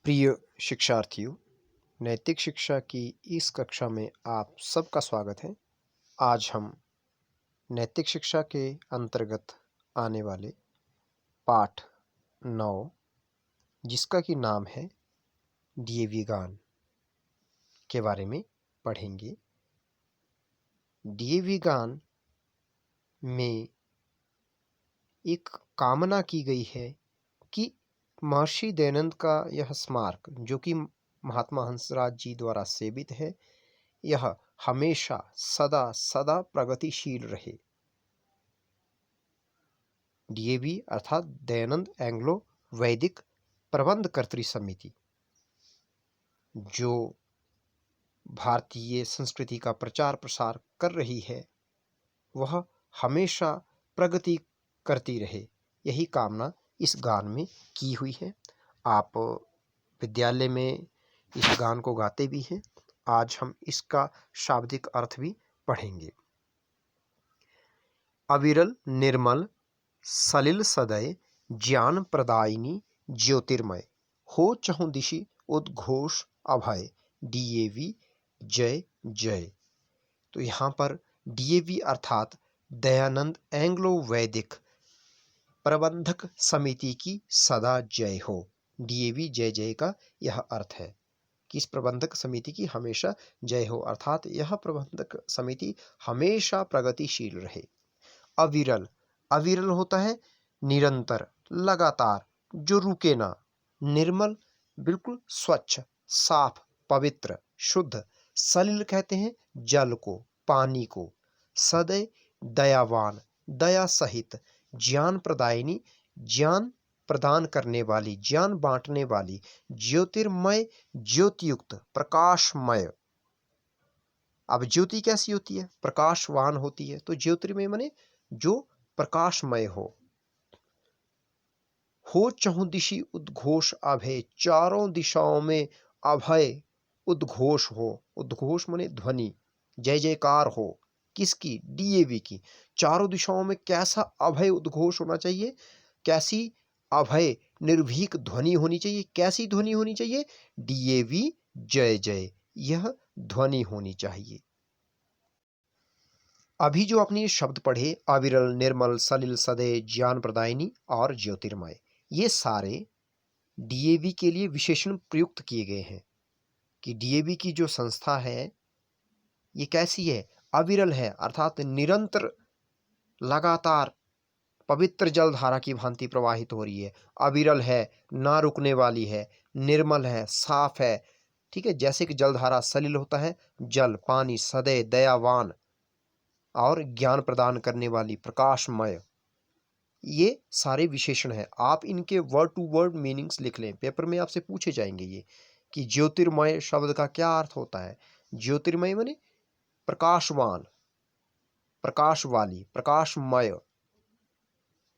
प्रिय शिक्षार्थियों, नैतिक शिक्षा की इस कक्षा में आप सबका स्वागत है। आज हम नैतिक शिक्षा के अंतर्गत आने वाले पाठ 9 जिसका कि नाम है डीएवी गान के बारे में पढ़ेंगे। डीएवी गान में एक कामना की गई है कि महर्षि दयानंद का यह स्मारक जो कि महात्मा हंसराज जी द्वारा सेवित है, यह हमेशा सदा सदा प्रगतिशील रहे। डीएवी अर्थात दयानंद एंग्लो वैदिक प्रबंधकर्त्री समिति, जो भारतीय संस्कृति का प्रचार प्रसार कर रही है, वह हमेशा प्रगति करती रहे, यही कामना इस गान में की हुई है। आप विद्यालय में इस गान को गाते भी हैं। आज हम इसका शाब्दिक अर्थ भी पढ़ेंगे। अविरल निर्मल सलिल सदय ज्ञान प्रदायिनी ज्योतिर्मय हो चहुं दिशि उद्घोष अभय डीएवी जय जय। तो यहाँ पर डीएवी अर्थात दयानंद एंग्लो वैदिक प्रबंधक समिति की सदा जय हो। डीएवी जय जय का यह अर्थ है कि इस प्रबंधक समिति की हमेशा जय हो, अर्थात यह प्रबंधक समिति हमेशा प्रगतिशील रहे। अविरल, अविरल होता है निरंतर, लगातार, जो रुके ना। निर्मल, बिल्कुल स्वच्छ, साफ, पवित्र, शुद्ध। सलिल कहते हैं जल को, पानी को। सदै, दयावान, दया सहित। ज्ञान प्रदायिनी, ज्ञान प्रदान करने वाली, ज्ञान बांटने वाली। ज्योतिर्मय, ज्योतियुक्त, प्रकाशमय। अब ज्योति कैसी होती है? प्रकाशवान होती है। तो ज्योतिर्मय माने जो प्रकाशमय हो चहुं दिशि उद्घोष अभय, चारों दिशाओं में अभय उद्घोष हो। उद्घोष माने ध्वनि, जय जयकार हो। किसकी? डीएवी की। चारों दिशाओं में कैसा अभय उद्घोष होना चाहिए? कैसी अभय निर्भीक ध्वनि होनी चाहिए? कैसी ध्वनि होनी चाहिए? डीएवी जय जय, यह ध्वनि होनी चाहिए। अभी जो आपने ये शब्द पढ़े, अविरल, निर्मल, सलिल, सदय, ज्ञान प्रदायिनी और ज्योतिर्मय, ये सारे डीएवी के लिए विशेषण प्रयुक्त किए गए हैं कि डीएवी की जो संस्था है ये कैसी है? अविरल है, अर्थात निरंतर, लगातार पवित्र जलधारा की भांति प्रवाहित हो रही है। अविरल है, ना रुकने वाली है। निर्मल है, साफ है। ठीक है, जैसे कि जलधारा। सलिल होता है जल, पानी। सदय, दयावान और ज्ञान प्रदान करने वाली, प्रकाशमय। ये सारे विशेषण हैं। आप इनके वर्ड टू वर्ड मीनिंग्स लिख लें, पेपर में आपसे पूछे जाएंगे ये कि ज्योतिर्मय शब्द का क्या अर्थ होता है। ज्योतिर्मय माने प्रकाशवान, प्रकाश वाली, प्रकाशमय।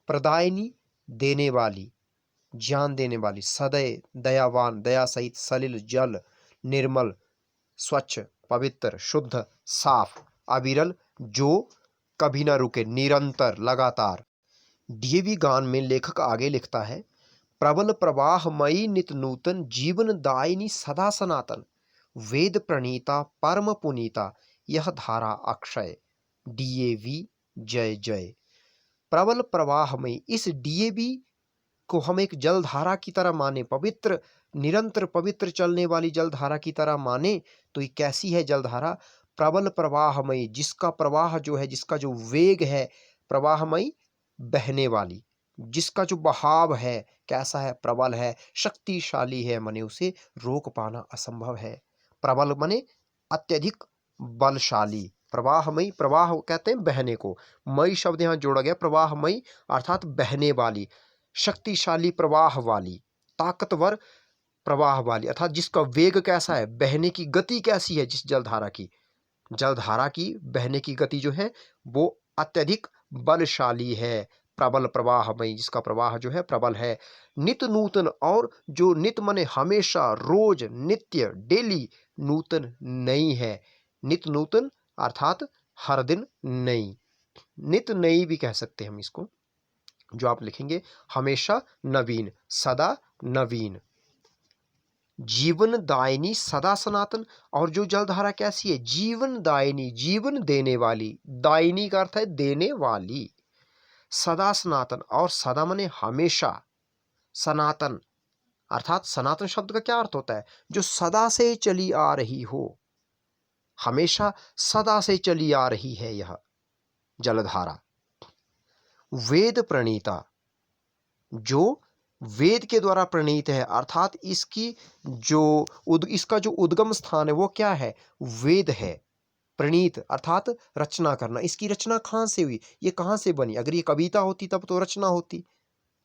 प्रदायिनी, देने वाली, ज्ञान देने वाली। सदय, दयावान, दया सहित। सलिल, जल। निर्मल, स्वच्छ, पवित्र, शुद्ध, साफ। अविरल, जो कभी ना रुके, निरंतर, लगातार। डीएवी गान में लेखक आगे लिखता है, प्रबल प्रवाहमयी नित नूतन जीवन दायिनी सदा सनातन वेद प्रणीता परम पुनीता यह धारा अक्षय डीएवी जय जय। प्रबल प्रवाहमयी, इस डीएवी को हम एक जलधारा की तरह माने, पवित्र, निरंतर पवित्र चलने वाली जलधारा की तरह माने। तो ये कैसी है जलधारा? प्रबल प्रवाहमयी, जिसका प्रवाह जो है, जिसका जो वेग है, प्रवाहमयी बहने वाली, जिसका जो बहाव है कैसा है? प्रबल है, शक्तिशाली है, माने उसे रोक पाना असंभव है। प्रबल माने अत्यधिक बलशाली। प्रवाहमयी, प्रवाह कहते हैं बहने को, मई शब्द यहाँ जोड़ा गया। प्रवाहमयी अर्थात बहने वाली, शक्तिशाली प्रवाह वाली, ताकतवर प्रवाह वाली, अर्थात जिसका वेग कैसा है, बहने की गति कैसी है। जिस जलधारा की, जलधारा की बहने की गति जो है वो अत्यधिक बलशाली है। प्रबल प्रवाहमयी, जिसका प्रवाह जो है प्रबल है। नित नूतन, और जो नित मने हमेशा, रोज, नित्य, डेली। नूतन, नई है। नित नूतन अर्थात हर दिन नई, नित नई भी कह सकते हैं हम इसको, जो आप लिखेंगे। हमेशा नवीन, सदा नवीन। जीवनदायिनी सदा सनातन। और जो जलधारा कैसी है? जीवनदायिनी, जीवन देने वाली। दायिनी का अर्थ है देने वाली। सदा सनातन, और सदा माने हमेशा, सनातन अर्थात सनातन शब्द का क्या अर्थ होता है? जो सदा से चली आ रही हो, हमेशा सदा से चली आ रही है यह जलधारा। वेद प्रणीता, जो वेद के द्वारा प्रणीत है, अर्थात इसका जो उद्गम स्थान है वो क्या है? वेद है। प्रणीत अर्थात रचना करना। इसकी रचना कहाँ से हुई? ये कहाँ से बनी? अगर ये कविता होती तब तो रचना होती।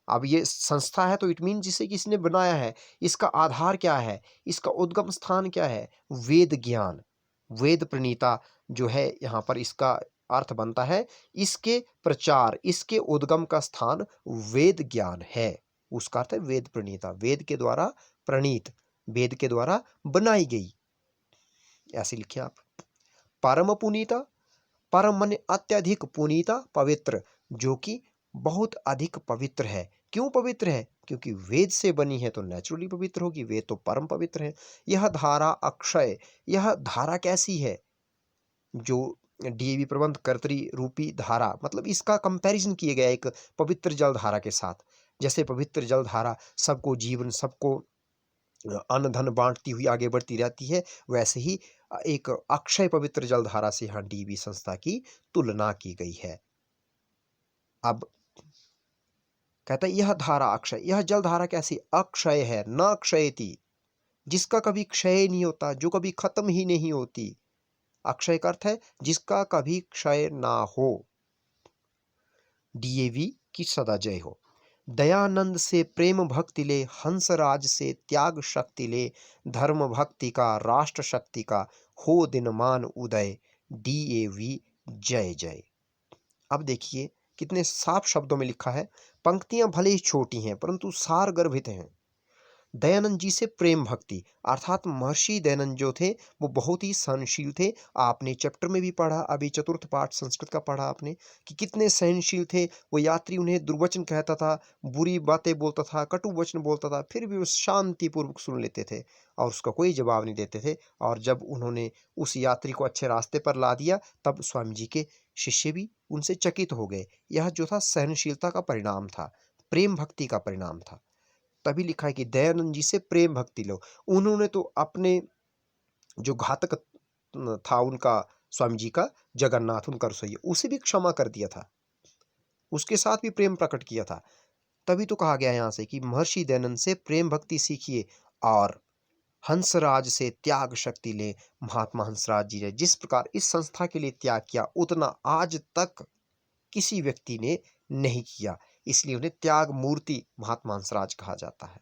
अब ये संस्था है तो इट मीन जिसे किसने बनाया है। इसका आधार क्या है? इसका उद्गम स्थान क्या है? वेद ज्ञान। वेद प्रणीता जो है यहाँ पर इसका अर्थ बनता है इसके प्रचार, इसके उद्गम का स्थान वेद ज्ञान है। उसका अर्थ है वेद प्रणीता, वेद के द्वारा प्रणीत, वेद के द्वारा बनाई गई, ऐसे लिखिए आप। परम पुनीता, परम माने अत्यधिक, पुनीता पवित्र, जो कि बहुत अधिक पवित्र है। क्यों पवित्र है? क्योंकि वेद से बनी है तो नेचुरली पवित्र होगी, वेद तो परम पवित्र है। यह धारा अक्षय, यह धारा कैसी है? जो डीएवी प्रबंध कर्तरी रूपी धारा, मतलब इसका कंपैरिजन किया गया एक पवित्र जल धारा के साथ। जैसे पवित्र जल धारा सबको जीवन, सबको अन्न धन बांटती हुई आगे बढ़ती रहती है, वैसे ही एक अक्षय पवित्र जलधारा से यहाँ डीबी संस्था की तुलना की गई है। अब कहता है यह धारा अक्षय, यह जलधारा कैसी? अक्षय है, न क्षयति, जिसका कभी क्षय नहीं होता, जो कभी खत्म ही नहीं होती। अक्षय का अर्थ है जिसका कभी क्षय ना हो। डीएवी की सदा जय हो। दयानंद से प्रेम भक्ति ले, हंसराज से त्याग शक्ति ले, धर्म भक्ति का, राष्ट्र शक्ति का, हो दिनमान उदय, डीएवी जय जय। अब देखिए कितने साफ शब्दों में लिखा है। पंक्तियां भले ही छोटी हैं परंतु सार गर्भित हैं। दयानंद जी से प्रेम भक्ति, अर्थात महर्षि दयानंद जो थे वो बहुत ही सहनशील थे। आपने चैप्टर में भी पढ़ा, अभी चतुर्थ पाठ संस्कृत का पढ़ा आपने, कि कितने सहनशील थे वो। यात्री उन्हें दुर्वचन कहता था, बुरी बातें बोलता था, कटु वचन बोलता था, फिर भी वो शांतिपूर्वक सुन लेते थे और उसका कोई जवाब नहीं देते थे। और जब उन्होंने उस यात्री को अच्छे रास्ते पर ला दिया तब स्वामी जी के शिष्य भी उनसे चकित हो गए। यह जो था सहनशीलता का परिणाम था, प्रेम भक्ति का परिणाम था। तभी लिखा है कि दयानंद जी से प्रेम भक्ति लो। उन्होंने तो अपने जो घातक था उनका, स्वामी जी का, जगन्नाथ उनका रसोइया, उसे भी क्षमा कर दिया था, उसके साथ भी प्रेम प्रकट किया था। तभी तो कहा गया यहाँ से कि महर्षि दयानंद से प्रेम भक्ति सीखिए और हंसराज से त्याग शक्ति ले। महात्मा हंसराज जी ने जिस प्रकार इस संस्था के लिए त्याग किया उतना आज तक किसी व्यक्ति ने नहीं किया, इसलिए उन्हें त्याग मूर्ति महात्मा हंसराज कहा जाता है।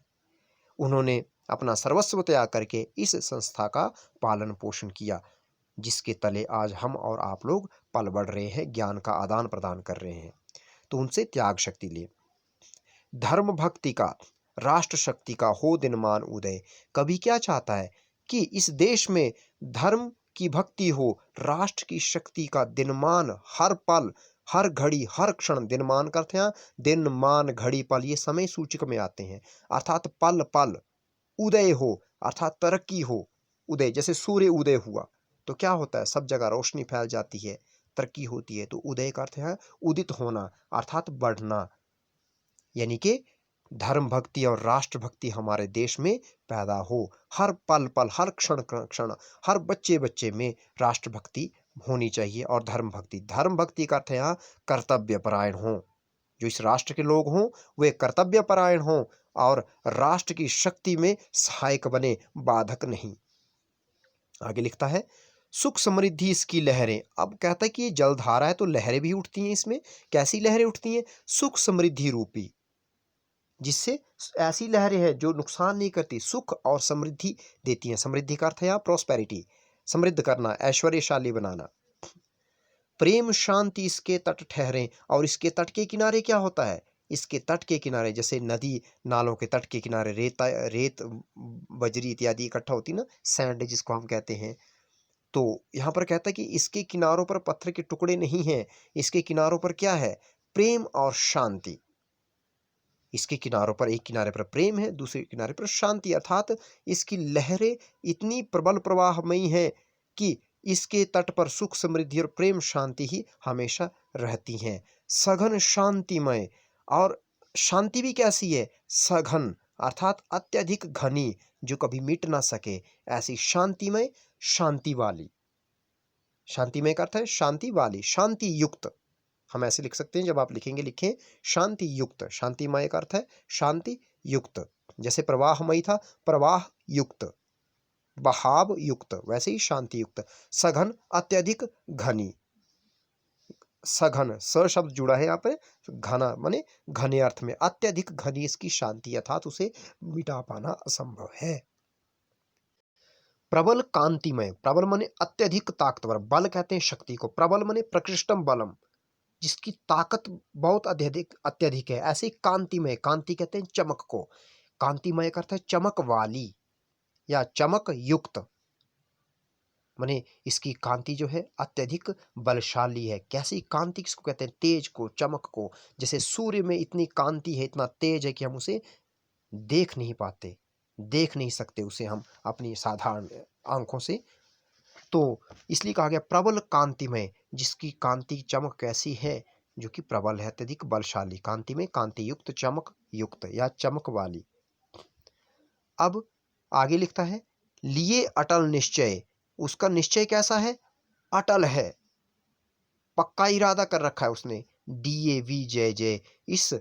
उन्होंने अपना सर्वस्व त्याग करके इस संस्था का पालन पोषण किया, जिसके तले आज हम और आप लोग पल बढ़ रहे हैं, ज्ञान का आदान प्रदान कर रहे हैं। तो उनसे त्याग शक्ति ले। धर्म भक्ति का, राष्ट्र शक्ति का, हो दिनमान उदय। कभी क्या चाहता है कि इस देश में धर्म की भक्ति हो, राष्ट्र की शक्ति का दिनमान, हर पल हर घड़ी हर क्षण, दिनमान का अर्थ यहाँ दिनमान घड़ी पल ये समय सूचक में आते हैं, अर्थात पल पल उदय हो, अर्थात तरक्की हो। उदय जैसे सूर्य उदय हुआ तो क्या होता है? सब जगह रोशनी फैल जाती है, तरक्की होती है। तो उदय का अर्थ है उदित होना, अर्थात बढ़ना, यानी कि धर्म भक्ति और राष्ट्र भक्ति हमारे देश में पैदा हो। हर पल पल हर क्षण क्षण हर बच्चे बच्चे में राष्ट्र भक्ति होनी चाहिए और धर्म भक्ति। धर्म भक्ति का अर्थ है यहाँ कर्तव्य परायण हो, जो इस राष्ट्र के लोग हों वे कर्तव्य परायण हों और राष्ट्र की शक्ति में सहायक बने, बाधक नहीं। आगे लिखता है सुख समृद्धि इसकी लहरें। अब कहता है कि ये जलधारा है तो लहरें भी उठती हैं इसमें। कैसी लहरें उठती हैं? सुख समृद्धि रूपी, जिससे ऐसी लहरें हैं जो नुकसान नहीं करती, सुख और समृद्धि देती हैं। समृद्धि का अर्थ है यहाँ प्रॉस्पेरिटी, समृद्ध करना, ऐश्वर्यशाली बनाना। प्रेम शांति इसके तट ठहरे। और इसके तट के किनारे क्या होता है? इसके तट के किनारे जैसे नदी नालों के तट के किनारे रेत बजरी इत्यादि इकट्ठा होती ना, सैंड जिसको हम कहते हैं। तो यहाँ पर कहता है कि इसके किनारों पर पत्थर के टुकड़े नहीं हैं, इसके किनारों पर क्या है? प्रेम और शांति। इसके किनारों पर, एक किनारे पर प्रेम है, दूसरे किनारे पर शांति, अर्थात इसकी लहरें इतनी प्रबल प्रवाहमयी हैं कि इसके तट पर सुख, समृद्धि और प्रेम, शांति ही हमेशा रहती हैं। सघन शांतिमय, और शांति भी कैसी है? सघन, अर्थात अत्यधिक घनी, जो कभी मिट ना सके, ऐसी शांतिमय, शांति वाली। शांतिमय का अर्थ है शांति वाली, शांति युक्त। हम ऐसे लिख सकते हैं, जब आप लिखेंगे लिखें शांति युक्त। शांतिमय का अर्थ है शांति युक्त। जैसे प्रवाहमयी था, प्रवाह युक्त, बहाव युक्त, वैसे ही शांति युक्त। सघन, अत्यधिक घनी। सघन, स शब्द जुड़ा है यहाँ पे, घना माने घने अर्थ में। अत्यधिक घनी इसकी शांति, अर्थात उसे मिटा पाना असंभव है। प्रबल कांतिमय, प्रबल माने अत्यधिक ताकतवर, बल कहते हैं शक्ति को, प्रबल माने प्रकृष्टम बलम, जिसकी ताकत बहुत अत्यधिक अत्यधिक है। ऐसे ही कांतिमय, कांति कहते हैं चमक को, कांतिमय का अर्थ है चमक वाली या चमक युक्त, माने इसकी कांति जो है अत्यधिक बलशाली है। कैसी कांति किसको कहते हैं? तेज को, चमक को। जैसे सूर्य में इतनी कांति है, इतना तेज है कि हम उसे देख नहीं पाते, देख नहीं सकते उसे हम अपनी साधारण आंखों से। तो इसलिए कहा गया प्रबल कांतिमय, जिसकी कांति चमक कैसी है? जो कि प्रबल है, अत्यधिक बलशाली। कांति में कांति युक्त, चमक युक्त या चमक वाली। अब आगे लिखता है लिए अटल निश्चय, उसका निश्चय कैसा है? अटल है, पक्का इरादा कर रखा है उसने। DAV जय जय, इस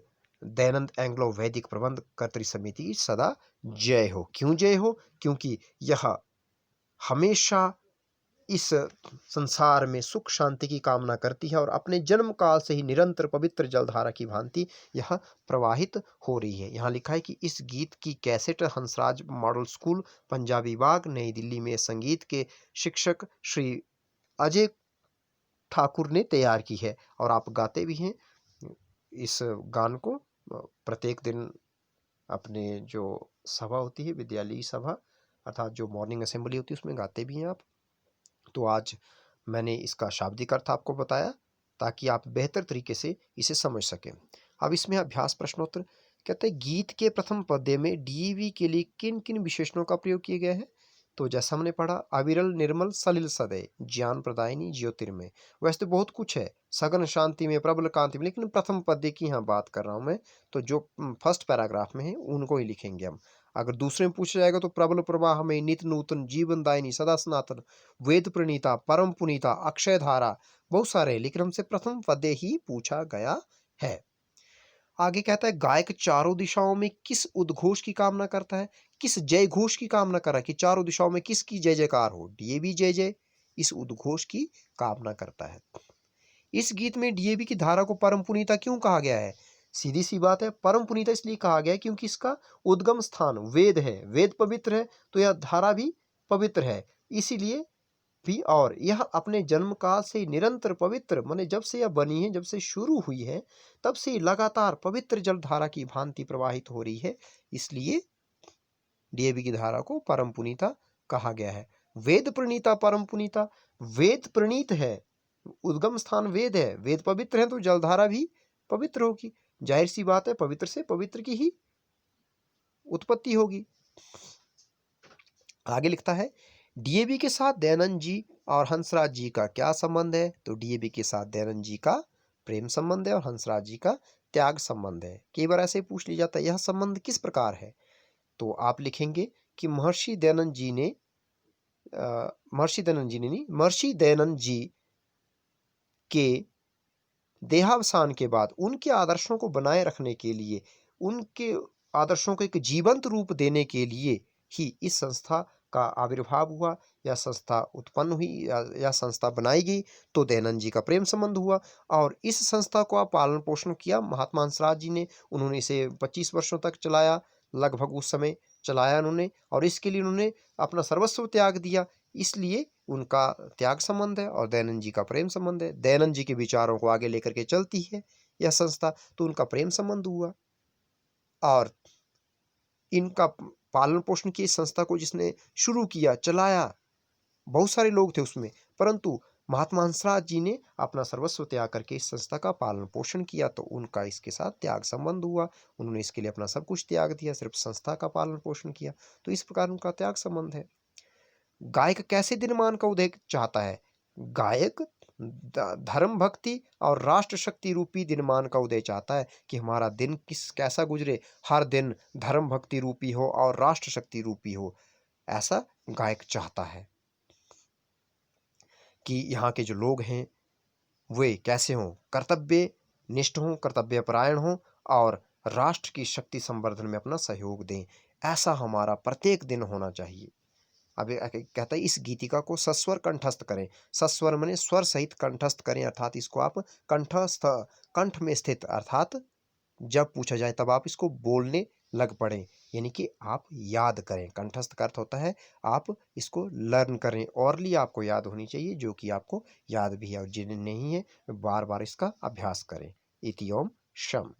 दयानंद एंग्लो वैदिक प्रबंध कर्तरी समिति की सदा जय हो। क्यों जय हो? क्योंकि यह हमेशा इस संसार में सुख शांति की कामना करती है और अपने जन्म काल से ही निरंतर पवित्र जलधारा की भांति यह प्रवाहित हो रही है। यहाँ लिखा है कि इस गीत की cassette Hansraj model school Punjabi Bagh Nai Delhi में संगीत के शिक्षक श्री अजय ठाकुर ने तैयार की है, और आप गाते भी हैं इस गान को प्रत्येक दिन अपने जो सभा होती है, विद्यालयी सभा, अर्थात जो मॉर्निंग असेंबली होती है, उसमें गाते भी हैं आप। तो आज मैंने इसका शाब्दिक अर्थ आपको बताया ताकि आप बेहतर तरीके से इसे समझ सकें। अब इसमें अभ्यास प्रश्नोत्तर कहते हैं गीत के प्रथम पद्य में DAV के लिए किन किन विशेषणों का प्रयोग किया गया है? तो जैसा हमने पढ़ा, अविरल, निर्मल, सलिल, सदय, ज्ञान प्रदायिनी, ज्योतिर्मय। वैसे तो बहुत कुछ है, सघन शांति में, प्रबल कांति में, लेकिन प्रथम पद्य की यहाँ बात कर रहा हूँ मैं। तो जो फर्स्ट पैराग्राफ में है उनको ही लिखेंगे हम। अगर दूसरे में पूछा जाएगा तो प्रबल प्रवाह में, नित्य नूतन, जीवनदायिनी, सदा सनातन, वेद प्रणीता, परम पुनीता, अक्षय धारा, बहुत सारे, लेकिन हमसे प्रथम पद्य ही पूछा गया है। आगे कहता है गायक चारों दिशाओं में किस उद्घोष की कामना करता है? किस जय घोष की कामना कर रहा है कि चारों दिशाओं में किसकी जय जयकार हो? DAV जय जय, इस उद्घोष की कामना करता है। इस गीत में DAV की धारा को परम पुनीता क्यों कहा गया है? सीधी सी बात है, परम पुनीता इसलिए कहा गया है क्योंकि इसका उद्गम स्थान वेद है, वेद पवित्र है, तो यह धारा भी पवित्र है, इसीलिए भी। और यह अपने जन्म काल से निरंतर पवित्र, माने जब से यह बनी है, जब से शुरू हुई है, तब से लगातार पवित्र जल धारा की भांति प्रवाहित हो रही है, इसलिए DAV की धारा को परम पुनीता कहा गया है। वेद प्रणीता, परम पुनीता, वेद प्रणीत है, उद्गम स्थान वेद है, वेद पवित्र है, तो जलधारा भी पवित्र होगी। जाहिर सी बात है, पवित्र से पवित्र की ही उत्पत्ति होगी। आगे लिखता है DAV के साथ दयानंद जी और हंसराज जी का क्या संबंध है? तो DAV के साथ दयानंद जी का प्रेम संबंध है और हंसराज जी का त्याग संबंध है। कई बार ऐसे पूछ लिया जाता है यह संबंध किस प्रकार है? तो आप लिखेंगे कि महर्षि दयानंद जी ने महर्षि दयानंद जी के देहावसान के बाद उनके आदर्शों को बनाए रखने के लिए, उनके आदर्शों को एक जीवंत रूप देने के लिए ही इस संस्था का आविर्भाव हुआ, या संस्था उत्पन्न हुई, या संस्था बनाई गई। तो दयानंद जी का प्रेम संबंध हुआ और इस संस्था को पालन पोषण किया महात्मा हंसराज जी ने। उन्होंने इसे 25 वर्षों तक चलाया, लगभग उस समय चलाया उन्होंने, और इसके लिए उन्होंने अपना सर्वस्व त्याग दिया, इसलिए उनका त्याग संबंध है और दयानंद जी का प्रेम संबंध है। दयानंद जी के विचारों को आगे लेकर के चलती है यह संस्था, तो उनका प्रेम संबंध हुआ। और इनका पालन पोषण किया, इस संस्था को जिसने शुरू किया, चलाया, बहुत सारे लोग थे उसमें, परंतु महात्मा हंसराज जी ने अपना सर्वस्व त्याग करके इस संस्था का पालन पोषण किया, तो उनका इसके साथ त्याग संबंध हुआ। उन्होंने इसके लिए अपना सब कुछ त्याग दिया, सिर्फ संस्था का पालन पोषण किया, तो इस प्रकार उनका त्याग संबंध है। गायक कैसे दिनमान का उदय चाहता है? गायक धर्म भक्ति और राष्ट्र शक्ति रूपी दिनमान का उदय चाहता है कि हमारा दिन कैसा गुजरे, हर दिन धर्म भक्ति रूपी हो और राष्ट्र शक्ति रूपी हो, ऐसा गायक चाहता है कि यहाँ के जो लोग हैं वे कैसे हों, कर्तव्य निष्ठ हों, कर्तव्य परायण हों और राष्ट्र की शक्ति संवर्धन में अपना सहयोग दें। ऐसा हमारा प्रत्येक दिन होना चाहिए। अब कहता है इस गीतिका को सस्वर कंठस्थ करें। सस्वर माने स्वर सहित कंठस्थ करें, अर्थात इसको आप कंठस्थ, कंठ में स्थित, अर्थात जब पूछा जाए तब आप इसको बोलने लग पड़ें, यानी कि आप याद करें। कंठस्थ का अर्थ होता है आप इसको लर्न करें, औरली आपको याद होनी चाहिए, जो कि आपको याद भी है, और जिन्हें नहीं है बार बार इसका अभ्यास करें। इति ओम शम।